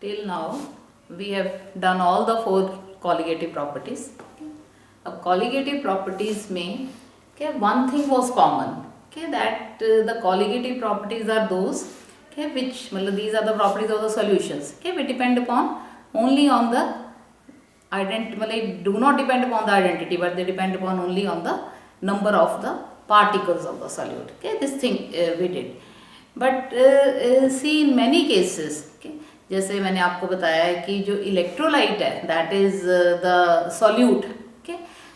Till now we have done all the four colligative properties. अब colligative properties में one thing was common, that the colligative properties are those which these are the properties of the solutions which depend upon only on the identity, do not depend upon the identity, but they depend upon only on the number of the particles of the solute. This thing we did, but see in many cases, जैसे मैंने आपको बताया है कि जो electrolyte है that is the solute,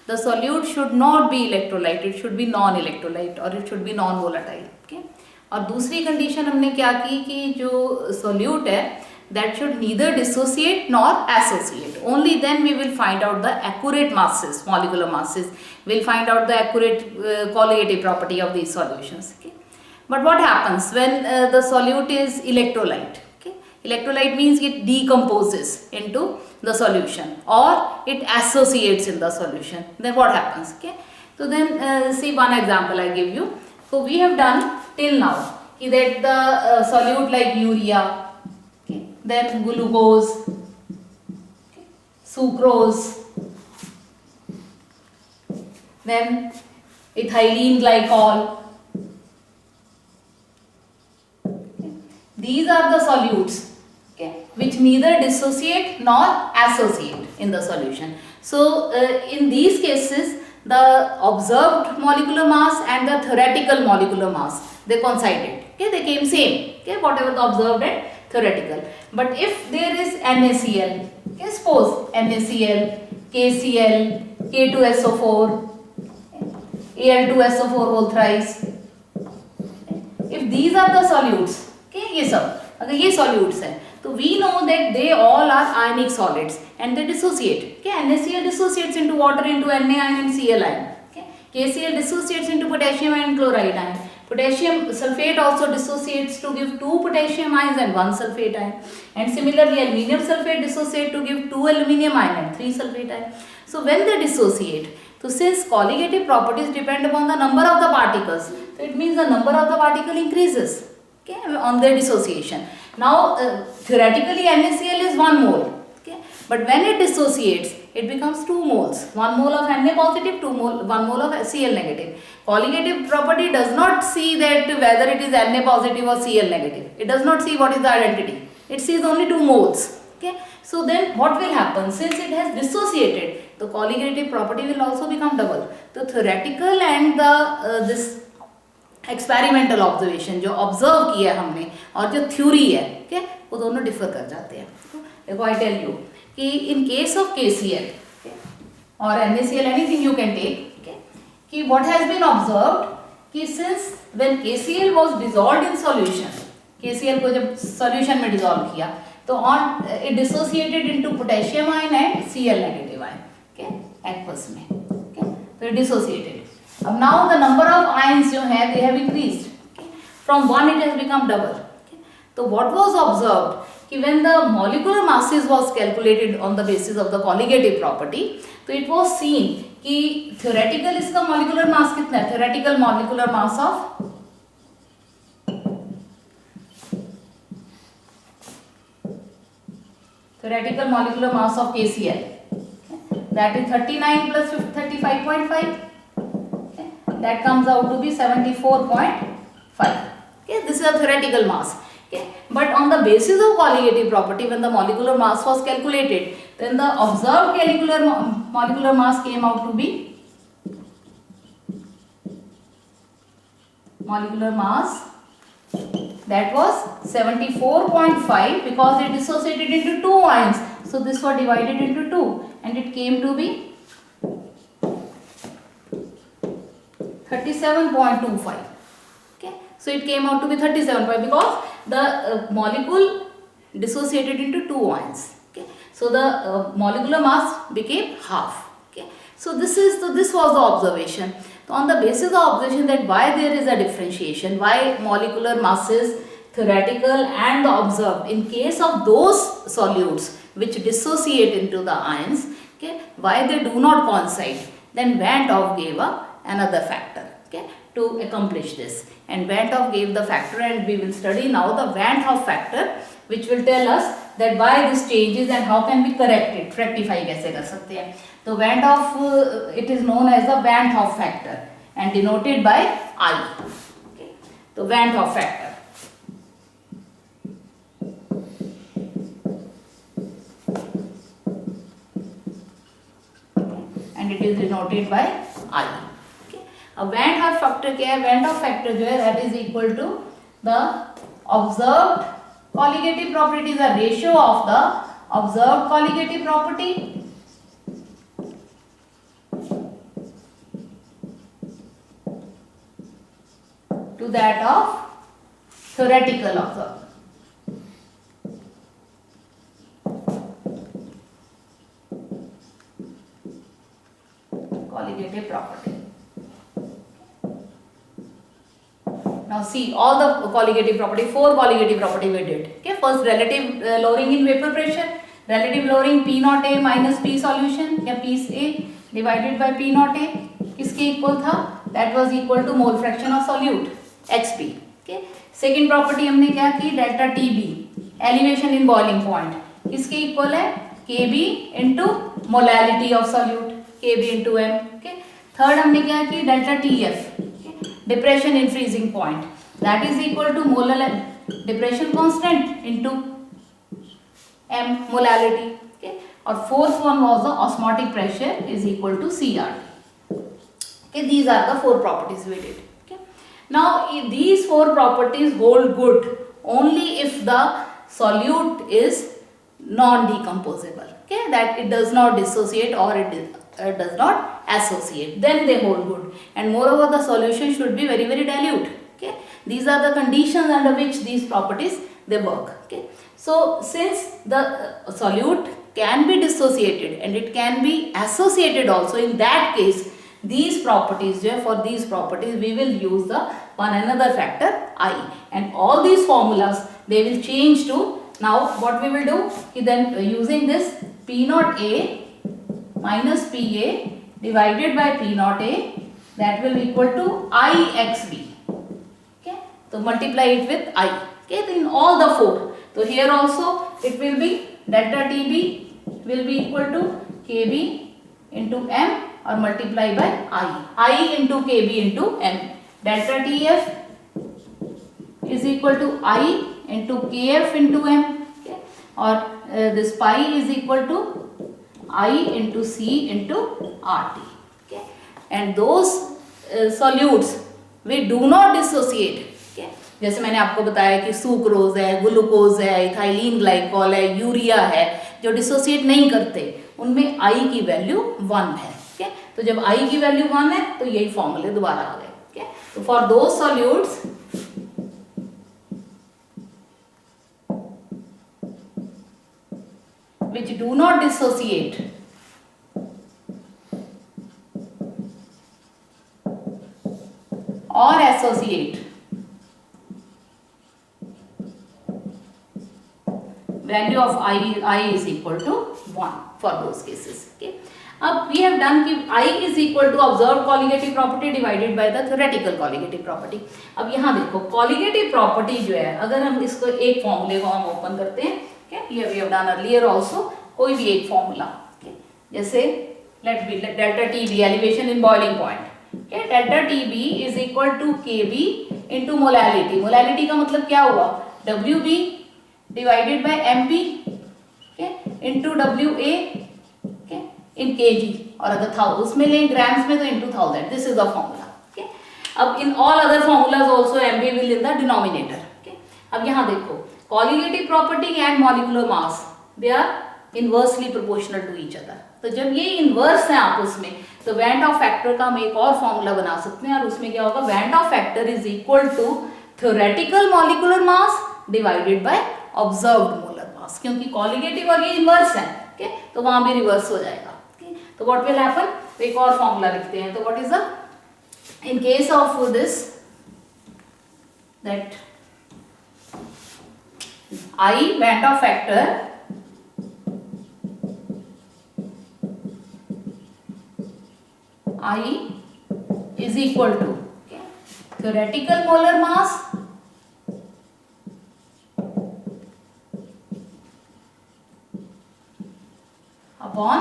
the solute should not be electrolyte, it should be non electrolyte or it should be non volatile. और दूसरी कंडीशन हमने क्या की कि जो solute है that should neither dissociate nor associate. Only then we will find out the accurate masses, molecular masses. We'll find out the accurate colligative property of these solutions. But what happens when the solute is electrolyte? Electrolyte means it decomposes into the solution or it associates in the solution. Then what happens? So then see one example I give you. So we have done till now that the solute like urea, then glucose, sucrose, then ethylene glycol. These are the solutes which neither dissociate nor associate in the solution. So in these cases the observed molecular mass and the theoretical molecular mass, they coincided. They came same. Whatever the observed and theoretical. But if there is NaCl, suppose NaCl, KCl, K2SO4, Al2SO4 whole thrice. If these are the solutes, ये सब अगर ये solutes हैं तो we know that they all are ionic solids and they dissociate. NaCl dissociates into water into Na ion and Cl ion. KCl dissociates into potassium and chloride ion. Potassium sulfate also dissociates to give 2 potassium ions and 1 sulfate ion. And similarly aluminium sulfate dissociates to give 2 aluminium ion and 3 sulfate ion. So when they dissociate, so since colligative properties depend upon the number of the particles, so it means the number of the particle increases on their dissociation. Now theoretically NaCl is 1 mole, but when it dissociates it becomes 2 moles, 1 mole of Na positive, 1 mole of Cl negative. Colligative property does not see that whether it is Na positive or Cl negative. It does not see what is the identity. It sees only 2 moles. So then what will happen? Since it has dissociated, the colligative property will also become double. The theoretical and the this experimental observation जो observe किया हमने और जो theory है वो दोनों differ कर जाते हैं. देखो आई टेल यू कि इन केस ऑफ KCl और NaCl anything you can take कि व्हाट हैज बीन ऑब्जर्व्ड कि since when KCl was dissolved in solution, KCl को जब सॉल्यूशन में डिसॉल्व किया तो on it dissociated into potassium ion and Cl negative ion aqueous में. तो डिसोसिएटेड. अब now the number of ions जो है they have increased. From 1 it has become double. So what was observed कि when the molecular masses was calculated on the basis of the colligative property, तो it was seen कि theoretical इसका molecular mass कितना है? Theoretical molecular mass of KCl that is 39 plus 35.5. That comes out to be 74.5. This is a theoretical mass. But on the basis of colligative property, when the molecular mass was calculated, then the observed molecular mass came out to be molecular mass that was 74.5 because it dissociated into 2 ions. So this was divided into 2 and it came to be 37.25. So it came out to be 37.5 because the molecule dissociated into 2 ions. So the molecular mass became half. So this was the observation. So on the basis of observation that why there is a differentiation, why molecular masses theoretical and the observed in case of those solutes which dissociate into the ions, why they do not coincide, then Van't Hoff gave another factor to accomplish this, and Van't Hoff gave the factor, and we will study now the Van't Hoff factor which will tell us that why this changes and how can we correct it, rectify कैसे कर सकते हैं. तो Van't Hoff it is known as the Van't Hoff factor and denoted by I. Okay. तो Van't Hoff factor. And it is denoted by I. Okay. अब Van't Hoff factor क्या है? Van't Hoff factor जो है that is equal to the observed colligative property is a ratio of the observed colligative property to that of theoretical observed. Colligative property. Now see all the colligative property, 4 colligative property we did. Okay, first relative lowering in vapor pressure, relative lowering P naught A minus P solution या P A divided by P naught A किसके equal था? That was equal to mole fraction of solute XP. Okay, second property हमने क्या की? Delta TB elevation in boiling point किसके equal है? KB into molality of solute KB into M. Okay, third हमने क्या की? Delta TF depression in freezing point that is equal to molar depression constant into M molality. Okay, or fourth one was the osmotic pressure is equal to CRT. Okay, these are the 4 properties we did. Okay, now these 4 properties hold good only if the solute is non decomposable. Okay, that it does not dissociate or it does not associate, then they hold good, and moreover the solution should be very dilute. Okay, these are the conditions under which these properties they work. Okay, so since the solute can be dissociated and it can be associated also, in that case these properties, for these properties we will use the one another factor I, and all these formulas they will change to, now what we will do, then using this P naught A minus PA divided by P naught A, that will be equal to IXB. Okay, so multiply it with I. Okay, so in all the 4. So here also it will be delta TB will be equal to KB into M or multiply by I into KB into M. Delta TF is equal to I into KF into M. Okay, or this pi is equal to I into C into RT. Okay, and those solutes we do not dissociate. Okay, जैसे मैंने आपको बताया कि sucrose है, glucose है, ethylene glycol है, urea है, जो डिसोसिएट नहीं करते उनमें I की वैल्यू 1 है. Okay, तो जब I की वैल्यू 1 है तो यही फॉर्मूले दोबारा आ गए. Okay, तो for those solutes which do not dissociate or associate, value of I is equal to 1 for those cases. Okay, अब we have done कि I is equal to observed colligative property divided by the theoretical colligative property. अब यहाँ देखो colligative property जो है, अगर हम इसको एक फॉर्मूले को हम ओपन करते हैं, here we have done earlier also, कोई भी एक फॉर्मूला, जैसे let be delta TB elevation in boiling point. Okay, delta TB is equal to KB into molality. Molality का मतलब क्या हुआ? WB divided by MP, okay, into WA, okay, in kg, और अगर था उसमें लें ग्राम्स में तो into 1000. This is the formula. Okay, अब in all other formulas also MB will in the denominator. Okay, अब यहाँ देखो colligative property and molecular mass they are inversely proportional to each other. तो जब ये इनवर्स है आपस में तो Van't Hoff फैक्टर का हम एक और फॉर्मूला बना सकते हैं और उसमें क्या होगा? Van't Hoff factor is equal to theoretical molecular mass divided by observed molar mass, क्योंकि colligative और ये इनवर्स है. okay, तो वहां भी रिवर्स हो जाएगा. okay, तो what will happen? तो एक और फॉर्मूला लिखते हैं. तो what is the, in case of this, that I Van't Hoff factor I is equal to, okay, theoretical molar mass upon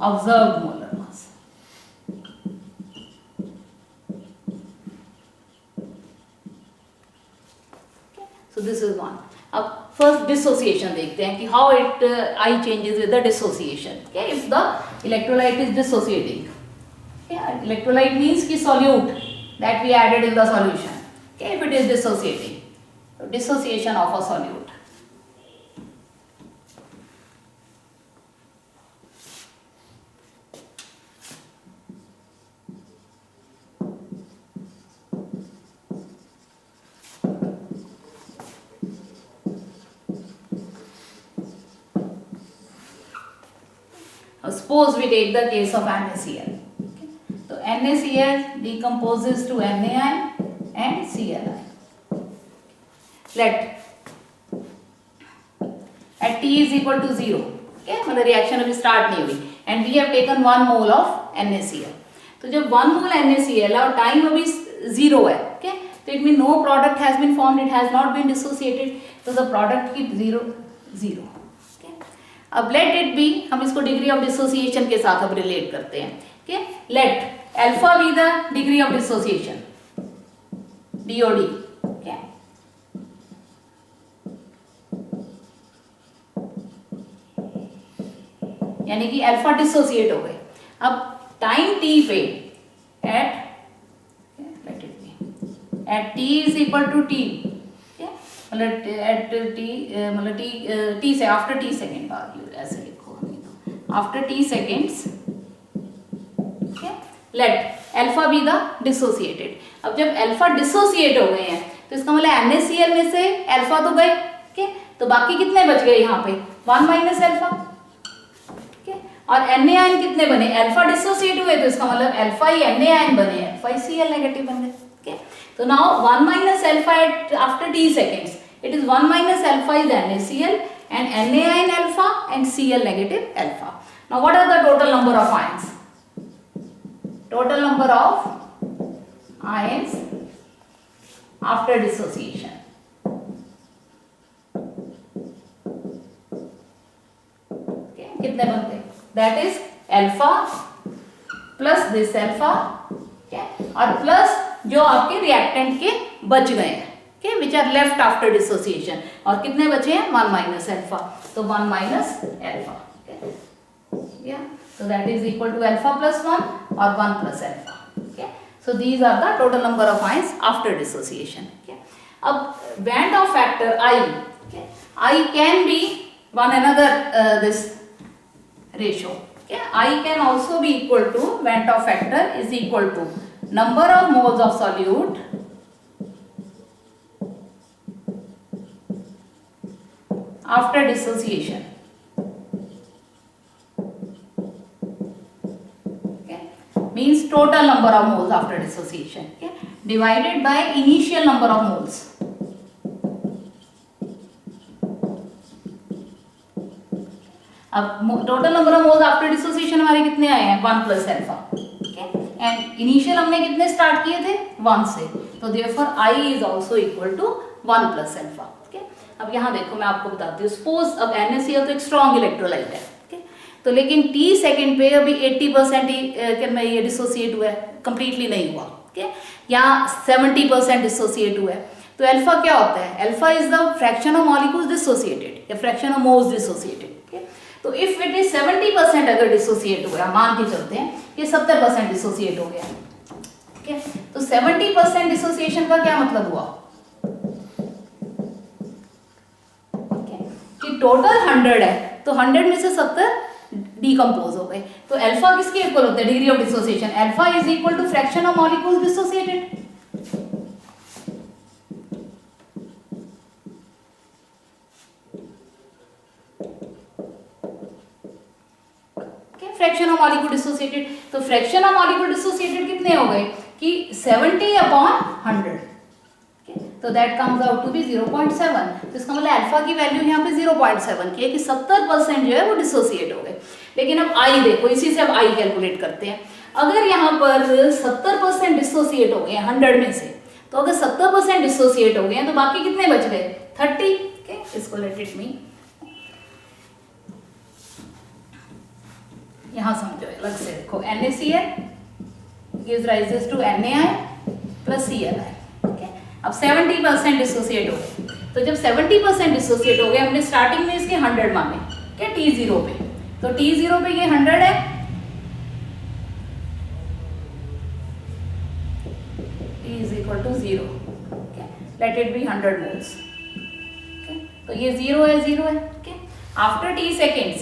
observed molar mass. So this is one. अब first dissociation देखते हैं कि how it I changes with the dissociation. If the electrolyte is dissociating, electrolyte means ki solute that we added in the solution. If it is dissociating, so dissociation of a solute. Now suppose we take the case of NaCl. So NaCl decomposes to Na and Cl. Let at t is equal to 0, मतलब reaction अभी start नहीं हुई, and we have taken 1 mole of NaCl. तो जब 1 मोल NaCl और time अभी 0 है, तो it mean no product has been formed, it has not been dissociated, तो द प्रोडक्ट की 0. अब लेट इट बी, हम इसको डिग्री ऑफ डिसोसिएशन के साथ अब रिलेट करते हैं. Let alpha be the degree of dissociation, DOD. यानी कि अल्फा डिसोसिएट हो गए. अब टाइम t पे at t is equal to t, मतलब एट t से आफ्टर t सेकेंड बाद, ऐसे लिखो, नहीं तो after t seconds let alpha be the dissociated. अब जब अल्फा डिसोसिएट हो गए हैं तो इसका मतलब NaCl में से अल्फा तो गए, तो बाकी कितने बच गए यहाँ पे 1 माइनस अल्फा. और Na कितने बने, अल्फा डिसोसिएट हुए तो इसका मतलब अल्फा ही Na बने, अल्फा ही Cl नेगेटिव बन गए. तो now 1 minus alpha at after t seconds, it is 1 minus alpha is NaCl and Na alpha and Cl negative alpha. Now what are the total number of ions? Total number of ions after dissociation. कितने बनते हैं? That is alpha plus this alpha, और plus जो आपके reactant के बच गए हैं, which are left after dissociation, और कितने बचे हैं 1 minus alpha, तो 1 minus alpha. So that is equal to alpha plus 1 or 1 plus alpha. So these are the total number of ions after dissociation. अब Van't Hoff factor I, I can be one another this ratio. I can also be equal to, Van't Hoff factor is equal to number of moles of solute after dissociation. Means total number of moles after dissociation, divided by initial number of moles. अब total number of moles after dissociation हमारे कितने आए हैं 1 plus alpha, and initial हमने कितने start किए थे 1 से, तो therefore I is also equal to 1 plus alpha. अब यहाँ देखो मैं आपको बताती हूँ, सपोज अब NaCl तो एक स्ट्रॉन्ग इलेक्ट्रोलाइट है, तो लेकिन t सेकेंड पे अभी 80% ही ये डिसोसिएट हुआ है, कंप्लीटली नहीं हुआ, या 70% डिसोसिएट हुआ है. तो अल्फा क्या होता है, alpha is the fraction of molecules dissociated या फ्रैक्शन ऑफ मोल्स डिसोसिएटेड. तो इफ इट इज 70% अगर डिसोसिएट हुआ, मान के चलते हैं ये 70% डिसोसिएट हो गया, तो 70% डिसोसिएशन का क्या मतलब हुआ कि टोटल 100 है, तो 100 में से 70 डिकम्पोज हो गए. तो अल्फा किसके इक्वल होता है, degree of dissociation, alpha is equal to fraction of molecules dissociated. Fraction of molecule dissociated, तो फ्रैक्शन ऑफ मॉलिक्यूल डिसोसिएटेड कितने हो गए कि 70/100, तो that comes out to be 0.7. तो इसका मतलब अल्फा की वैल्यू यहाँ पे 0.7 की है कि 70% जो है वो डिसोसिएट हो गए. लेकिन अब आई देखो, इसी से अब आई कैलकुलेट करते हैं. अगर यहाँ पर 70% डिसोसिएट हो गए 100 में से, तो अगर 70% डिसोसिएट हो गए तो बाकी कितने बच गए 30. इसको लेट इट मी यहाँ समझो अलग से देखो, NaCl gives rises to NaI plus Cl। अब 70% डिसोसिएट हो गए, तो जब 70% डिसोसिएट हो गए, हमने स्टार्टिंग में इसके 100 माने क्या T0 पे, तो T0 पे ये 100 है, T is equal to 0, let it be 100 moles, तो ये 0 है, 0 है। आफ्टर T सेकेंड्स,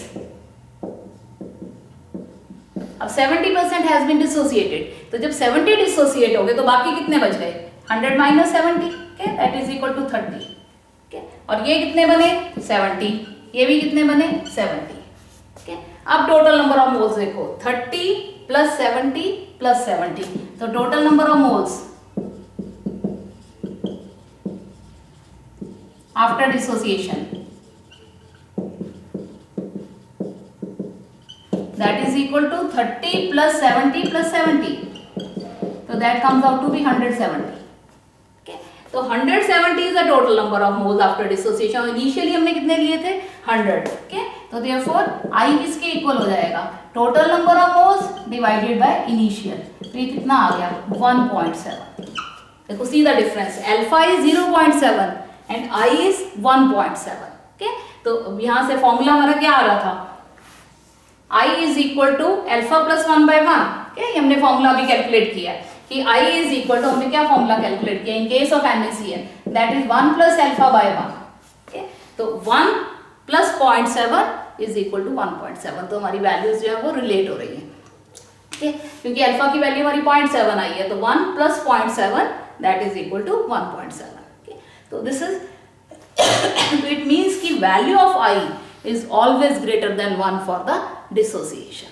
अब 70% हैज बीन डिसोसिएटेड, तो जब 70 डिसोसिएट हो गए तो बाकी कितने बच गए, 100 minus 70, that is equal to 30। और ये कितने बने 70, ये भी कितने बने 70। अब टोटल नंबर ऑफ मोल्स देखो, 30 प्लस 70 प्लस 70, तो total number of moles after dissociation, that is equal to 30 plus 70 plus 70, so that comes out to be 170। okay, तो 170 is the total number of moles after dissociation। Initially हमने कितने लिए थे 100। okay, तो therefore I किसके equal हो जाएगा, total number of moles divided by initial, तो ये कितना आ गया 1.7। देखो see the difference, alpha is 0.7 and I is 1.7। okay, तो यहाँ से फॉर्मूला हमारा क्या आ रहा था, I is equal to alpha plus 1/1। okay, हमने फॉर्मूला भी कैलकुलेट किया कि I is equal to, हमने क्या फॉर्मूला कैलकुलेट किया इन case of NaCl, that is 1 plus alpha by 1। okay, तो 1 plus 0.7 is equal to 1.7, तो हमारी वैल्यूज जो है वो रिलेट हो रही है। okay, क्योंकि अल्फा की वैल्यू हमारी 0.7 आई है, तो 1 plus 0.7 that is equal to 1.7। okay, तो दिस इज तो इट मीन्स कि value of I is always greater than 1 for the dissociation,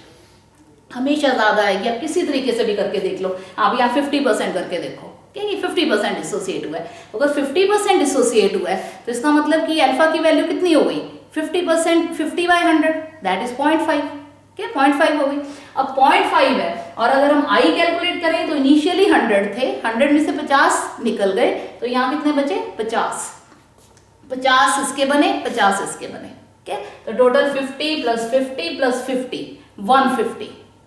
हमेशा ज्यादा आएगी। आप किसी तरीके से भी करके देख लो, आप यहाँ 50% करके देखो, क्या ये 50% डिसोसिएट हुआ है, अगर 50% डिसोसिएट हुआ है तो इसका मतलब कि अल्फा की वैल्यू कितनी हो गई 50%, 50/100 दैट इज 0.5। क्या 0.5 हो गई। अब 0.5 है और अगर हम I कैलकुलेट करें तो इनिशियली 100 थे, 100 में से 50 निकल गए, तो यहाँ कितने बचे 50, 50 इसके बने 50 इसके बने। okay, तो टोटल 50 प्लस 50 प्लस 50 150,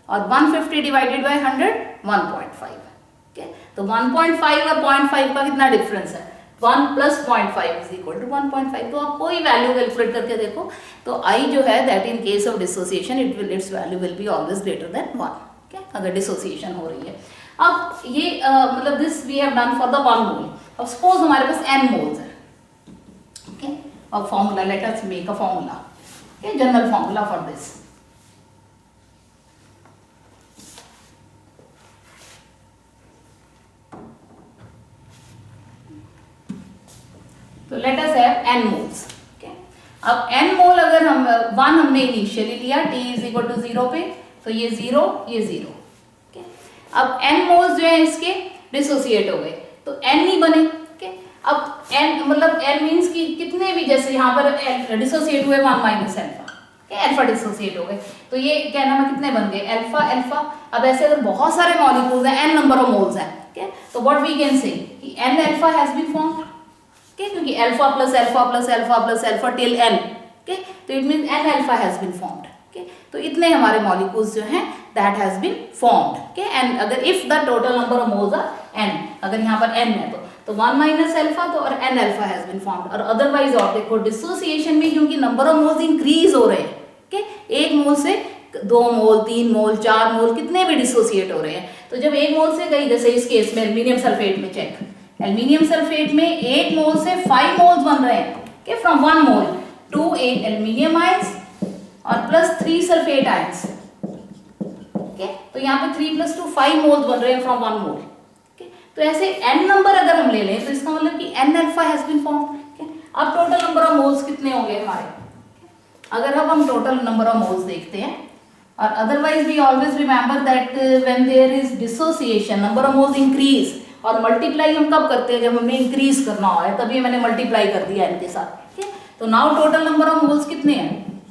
और 150 डिवाइडेड बाय 100 1.5। okay, तो 1.5 और 0.5 का कितना डिफरेंस है, 1 प्लस 0.5 इज इक्वल टू 1.5। तो आप कोई वैल्यू कैलकुलेट करके देखो, तो I जो है that in case of dissociation its value will be always greater than 1। okay, अगर डिसोसिएशन हो रही है। अब ये मतलब this we have done for the 1 mole. अब सपोज हमारे पास n मोल्स है। okay, a formula, let us make a formula, okay, general formula for this। तो let us have n moles। okay, अब n मोल अगर हम 1 हमने इनिशियली लिया, T is equal to 0 पे, तो ये 0 ये 0। okay, अब n मोल्स जो है इसके डिसोसिएट हो गए, तो n नहीं बने। अब n मतलब n मीन्स कि कितने भी, जैसे यहाँ पर डिसोसिएट हुए 1 माइनस अल्फा, अल्फा डिसोसिएट हो गए, तो ये क्या नाम है कितने बन गए अल्फा अल्फा। अब ऐसे अगर बहुत सारे मॉलिक्यूल्स हैं, n नंबर ऑफ मोल्स हैं, okay, तो व्हाट वी कैन से कि n alpha has been formed, okay, क्योंकि alpha plus alpha plus alpha plus alpha till n, okay, तो it means n alpha has been formed. okay, तो इतने हमारे molecules जो हैं that has been formed. okay, and अगर if the total number of moles are n, अगर यहाँ पर n है तो 1 माइनस अल्फा, तो और n alpha has been formed. और अदरवाइज और देखो डिसोसिएशन में क्योंकि नंबर ऑफ मोल्स इंक्रीज हो रहे हैं, okay, एक मोल से 2 मोल 3 मोल 4 मोल कितने भी डिसोसिएट हो रहे हैं, तो जब एक मोल से गई, जैसे इस केस में एल्यूमिनियम सल्फेट में चेक, एल्यूमिनियम सल्फेट में एक मोल से 5 मोल्स बन रहे हैं, okay, from 1 mole 2 aluminium ions और प्लस 3 सल्फेट आयंस। okay, तो यहाँ पे 3 प्लस 2 5 मोल्स बन रहे हैं फ्रॉम 1 मोल। तो ऐसे n नंबर अगर हम ले लें तो इसका मतलब कि n alpha has been formed. अब टोटल नंबर ऑफ मोल्स कितने होंगे हमारे, अगर अब हम टोटल नंबर ऑफ मोल्स देखते हैं, और otherwise we always remember that when there is dissociation number of moles increase, और मल्टीप्लाई हम कब करते हैं, जब हमें इंक्रीज करना हो, तभी मैंने मल्टीप्लाई कर दिया इनके साथ। ठीक है, तो now total number of moles कितने हैं,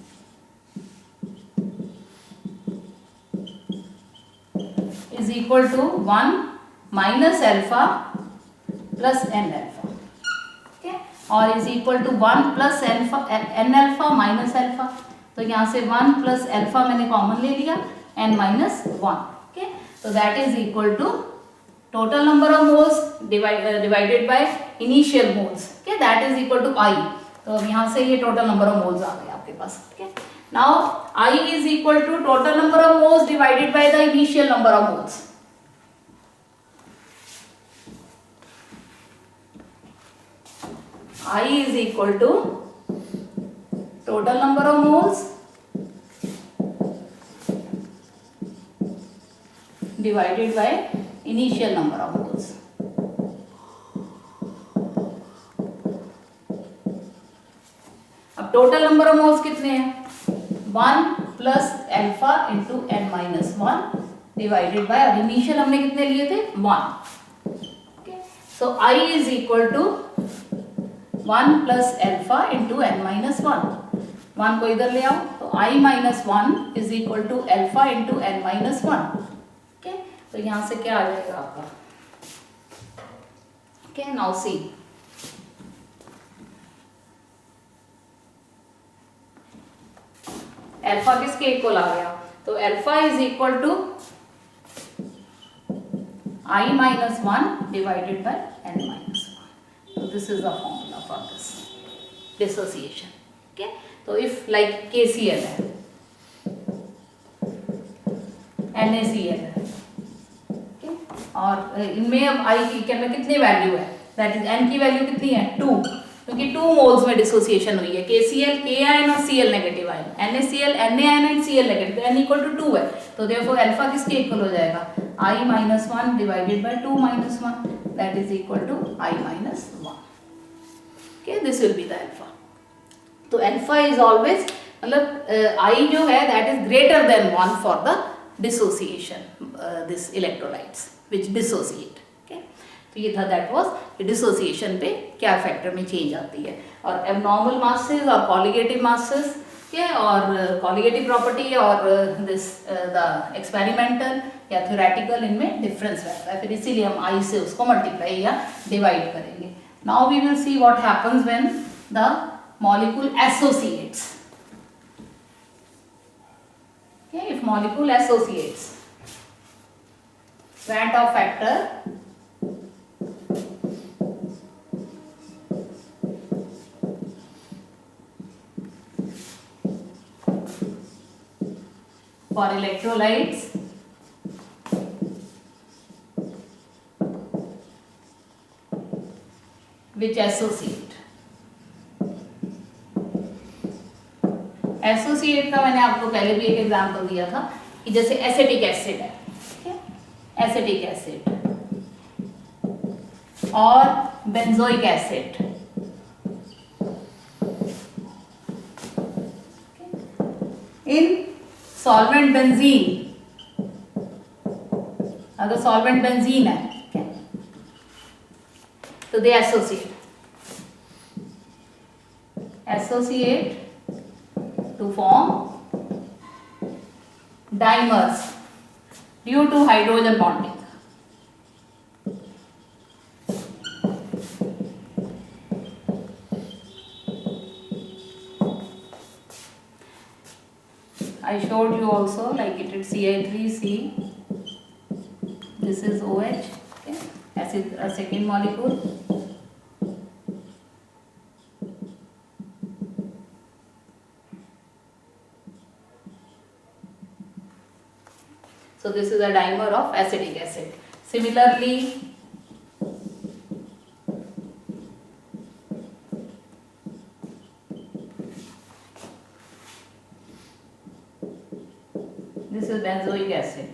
is equal to 1 minus alpha plus n alpha, ठीक है, और is equal to 1 plus n alpha minus alpha. तो यहाँ से 1 प्लस अल्फा मैंने कॉमन ले लिया, n minus 1. Okay, so that is equal to total number of moles divided by initial moles. Okay, that is equal to I. तो अब यहाँ से ये total number of moles आ गए आपके पास. Okay, now I is equal to total number of moles divided by the initial number of moles. I is equal to total number of moles divided by initial number of moles. अब total number of moles कितने हैं? 1 plus alpha into n minus 1 divided by, और initial हमने कितने लिए थे? 1. So I is equal to 1 plus alpha into n minus 1. 1 को इधर ले आओ, तो I minus 1 is equal to alpha into n minus 1. Okay, तो यहां से क्या आ जाएगा आपका? ओके, नाउ सी, अल्फा किसके इक्वल आ गया? तो alpha is equal to I minus 1 divided by n minus 1. So this is the formula for this dissociation. Okay, so if like KCl है, NaCl है, okay, और इनमें अब I की क्या में कितनी वैल्यू है? दैट इज n की वैल्यू कितनी है? 2, क्योंकि 2 मोल्स में डिसोसिएशन हुई है. KCl K आयन और Cl negative ion, NaCl Na ion and Cl negative, n equal to 2 है. तो देयरफॉर अल्फा किसके इक्वल हो जाएगा? I minus 1 divided by 2 minus 1, that is equal to I minus 1. Okay, this will be the alpha. तो alpha is always, मतलब I जो है that is greater than 1 for the dissociation, this electrolytes which dissociate. Okay, तो ये था, that was dissociation पे क्या factor में चेंज आती है, और abnormal masses और colligative masses के, और colligative property और this the experimental या theoretical, इनमें डिफरेंस रहता है. फिर इसीलिए हम I से उसको मल्टीप्लाई या डिवाइड करेंगे. Now we will see what happens when the molecule associates. Okay, if molecule associates, Van't Hoff factor for electrolytes which associate. Associate का मैंने आपको पहले भी एक एग्जांपल दिया था कि जैसे एसिटिक एसिड है, ठीक है, एसिटिक एसिड और बेंजोइक एसिड, इन सॉल्वेंट बेंजीन, अगर सॉल्वेंट बेंजीन है, so they associate to form dimers due to hydrogen bonding. I showed you also, like it is Ci3C, this is OH, okay, acid, a second molecule. So this is a dimer of acetic acid. Similarly, this is benzoic acid.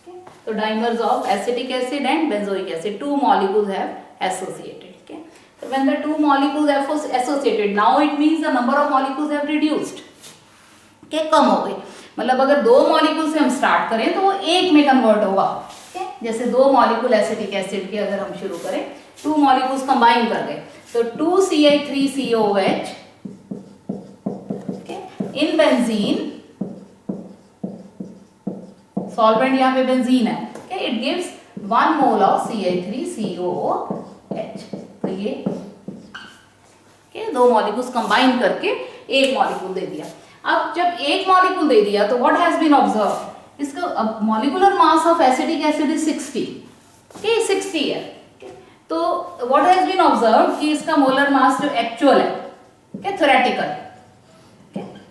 Okay. So dimers of acetic acid and benzoic acid, 2 molecules have associated. Okay. So when the 2 molecules have associated, now it means the number of molecules have reduced. Okay, कम हो गई. मतलब अगर 2 molecules से हम start करें तो वो 1 में convert होगा. Okay. जैसे 2 molecule acetic acid के अगर हम शुरू करें, 2 molecules combine कर गए, तो 2Ci3COOH, okay, in benzene, solvent यहाँ पे benzene है, okay, it gives 1 mole of Ci3COOH. तो ये दो मॉलिक्यूल्स कंबाइन करके एक मॉलिक्यूल दे दिया। अब जब एक मॉलिक्यूल दे दिया तो व्हाट हैज बीन ऑब्जर्व, इसका molecular mass of acetic acid is 60, okay 60 है। तो व्हाट हैज बीन ऑब्जर्व कि इसका मोलर मास जो एक्चुअल है, ओके थ्योरेटिकल,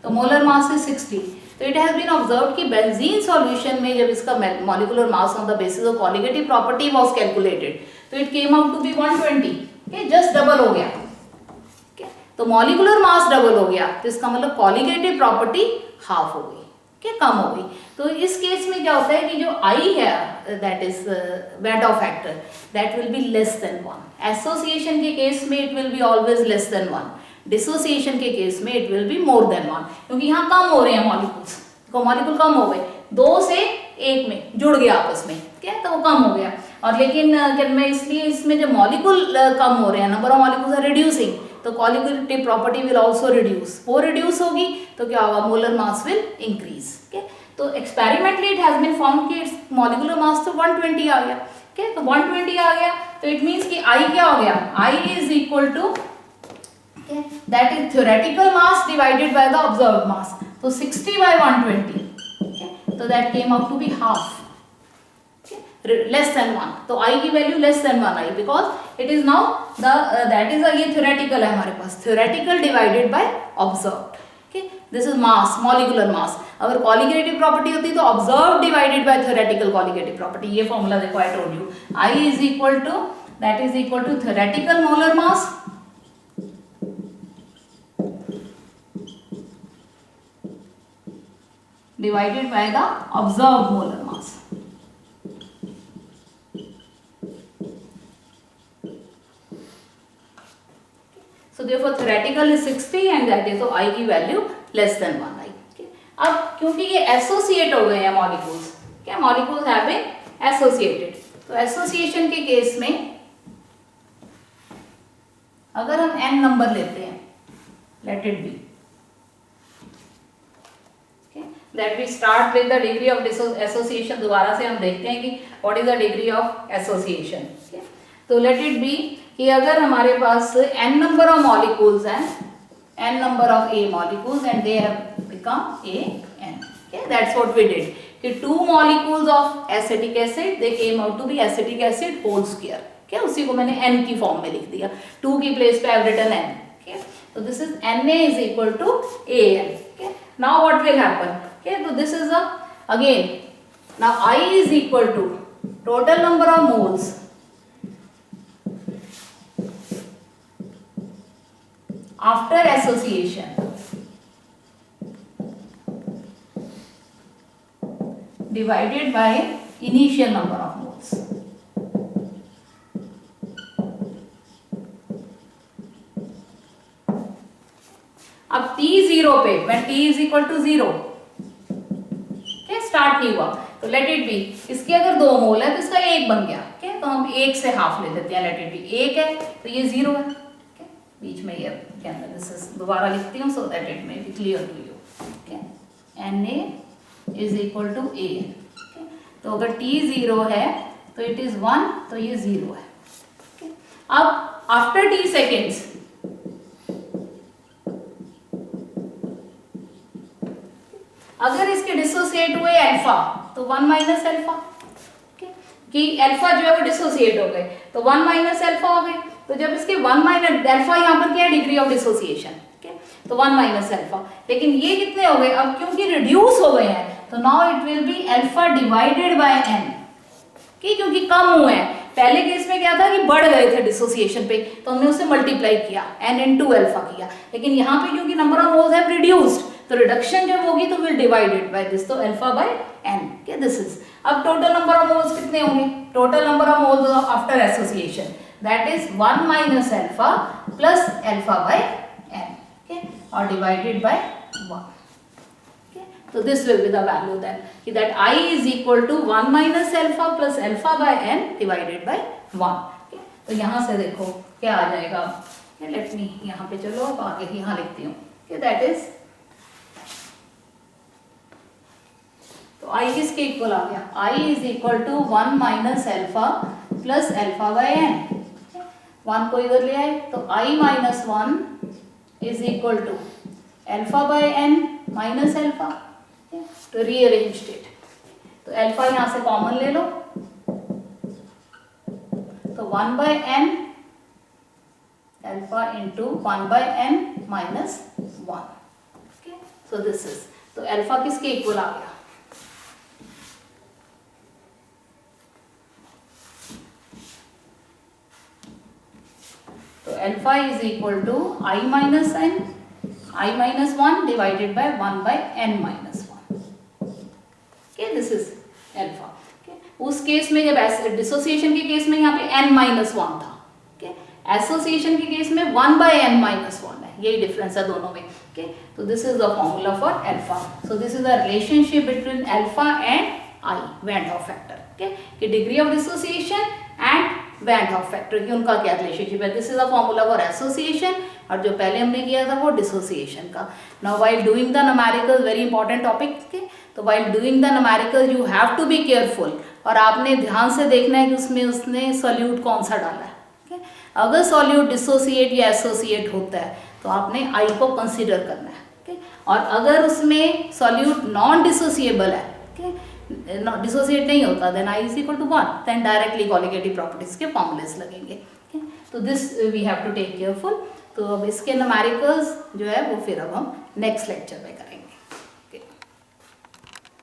तो मोलर मास इज 60। तो इट हैज बीन ऑब्जर्व्ड कि बेंजीन सॉल्यूशन में जब इसका molecular mass on the basis of colligative property was calculated तो it came out to be 120, okay just double हो गया, ओके तो मॉलिक्यूलर मास डबल हो गया तो इसका मतलब कॉलिगेटिव प्रॉपर्टी हाफ हो गई, ओके कम हो गई। तो इस केस में क्या होता है कि जो I है दैट इज वैन डॉ factor that will be less than 1। Association के केस में it will be always less than 1, dissociation के केस में it will be more than 1, क्योंकि यहाँ कम हो रहे हैं मॉलिक्यूल्स, तो मॉलिक्यूल कम हो गए, 2 से 1 में जुड़ गया आपस में, ठीक है तो वो कम हो गया। और लेकिन मैं इसलिए इसमें जब मॉलिक्यूल कम हो रहे हैं, number of molecules are reducing, तो colligative property will also reduce, वो रिड्यूस होगी तो क्या होगा, मोलर मास विल इंक्रीज, ठीक है। तो experimentally it has been found कि इट्स मॉलिक्यूलर मास तो 120 आ गया, ठीक है तो 120 आ गया तो इट मींस कि I क्या हो गया, I is equal to that is theoretical mass divided by the observed mass, so 60 by 120, okay so that came out to be half, okay less than 1, तो I की value less than 1 I because it is now the that is ये theoretical है हमारे पास, theoretical divided by observed, okay this is mass, molecular mass। अगर colligative property होती तो observed divided by theoretical colligative property, ये formula देखो I told you, I is equal to that is equal to theoretical molar mass divided by the observed molar mass। So therefore theoretical is 60 and that is so I की value less than 1 I। अब क्योंकि ये associate हो गए हैं molecules, क्या molecules have been associated, तो association के केस में अगर हम n नंबर लेते हैं, let it be that we start with the degree of association, दोबारा से हम देखते हैं कि what is the degree of association, okay? तो let it be कि अगर हमारे पास n number of molecules हैं, n number of A molecules and they have become AN, okay that's what we did कि 2 molecules of acetic acid they came out to be acetic acid whole square, क्या उसी को मैंने n की form में लिख दिया, 2 की प्लेस पे I have written n, okay so this is Na is equal to AN, okay now what will happen, okay so this is a again now I is equal to total number of moles after association divided by initial number of moles। अब t0 पे when t is equal to 0 start नहीं हुआ तो let it be, इसके अगर 2 मोल है तो इसका 1 बन गया, ठीक है तो हम 1 से हाफ ले लेते हैं, लेट इट बी 1 है तो ये 0 है, ठीक है बीच में ये दोबारा लिखती हूँ so that it may be clear to you, ठीक है Na is equal to AN, तो अगर t 0 है तो इट इज 1 तो ये 0 है, ठीक है। अब आफ्टर t सेकेंड्स अगर इसके डिसोसिएट हुए अल्फा तो 1 माइनस अल्फा, कि अल्फा जो है वो डिसोसिएट हो गए तो 1 माइनस अल्फा हो गए, तो जब इसके 1 माइनस अल्फा यहाँ पर क्या है डिग्री ऑफ डिसोसिएशन, तो 1 माइनस अल्फा, लेकिन ये कितने हो गए अब क्योंकि रिड्यूस हो गए हैं तो now it will be alpha divided by n, क्योंकि कम हुए हैं। पहले केस में क्या था कि बढ़ गए थे डिसोसिएशन पे तो हमने उसे मल्टीप्लाई किया n इनटू अल्फा किया, लेकिन यहाँ पे क्योंकि number of moles have reduced तो रिडक्शन जब होगी तो विल डिवाइडेड बाय दिस, तो अल्फा बाय n, क्या दिस इज। अब टोटल नंबर ऑफ मोल्स कितने होंगे, total number of moles after association that is 1 minus alpha plus alpha by n, okay और divided by 1, so this will be the value then कि that I is equal to 1 minus alpha plus alpha by n divided by 1, okay? तो यहाँ से देखो क्या आ जाएगा, let me यहाँ पे चलो अब आगे यहाँ लिखती हूँ कि that is तो I किसके इक्वल आ गया, I is equal to 1 minus alpha plus alpha by n, 1 को इधर ले आए तो I minus 1 is equal to alpha by n minus alpha, तो रीअरेंज्ड इट, तो अल्फा यहाँ से कॉमन ले लो, तो 1 by n alpha into 1 by n minus 1, okay, so this is, तो अल्फा किसके इक्वल आ गया, तो alpha is equal to I minus n, I minus 1 divided by 1 by n minus 1, okay, this is alpha. उस केस में जब dissociation के केस में यहाँ पे n माइनस 1 था, ओके, एसोसिएशन के केस में 1 बाय n माइनस 1 है, यही डिफरेंस है दोनों में, ओके, तो this is the formula for alpha, so this is the relationship between alpha and I, van डॉर्फ फैक्टर, ओके, कि degree of dissociation and van डॉर्फ फैक्टर की उनका क्या रिलेशनशिप है, this is the formula for association, और जो पहले हमने किया था वो डिसोसिएशन का। Now while doing the numerical, very important topic, okay, तो while doing the numerical you have to be careful, और आपने ध्यान से देखना है कि उसमें उसने सॉल्यूट कौन सा डाला है, ओके, अगर सॉल्यूट डिसोसिएट या एसोसिएट होता है तो आपने आई को कंसीडर करना है, ओके, और अगर उसमें सॉल्यूट नॉन डिसोसिएबल है, ओके, डिसोसिएट नहीं होता, then I is equal to 1, then directly colligative properties के फॉर्मूलेस लगेंगे, ओके, तो this we have to take careful. तो अब इसके न्यूमेरिकल्स जो है वो फिर अब हम नेक्स्ट लेक्चर में करेंगे।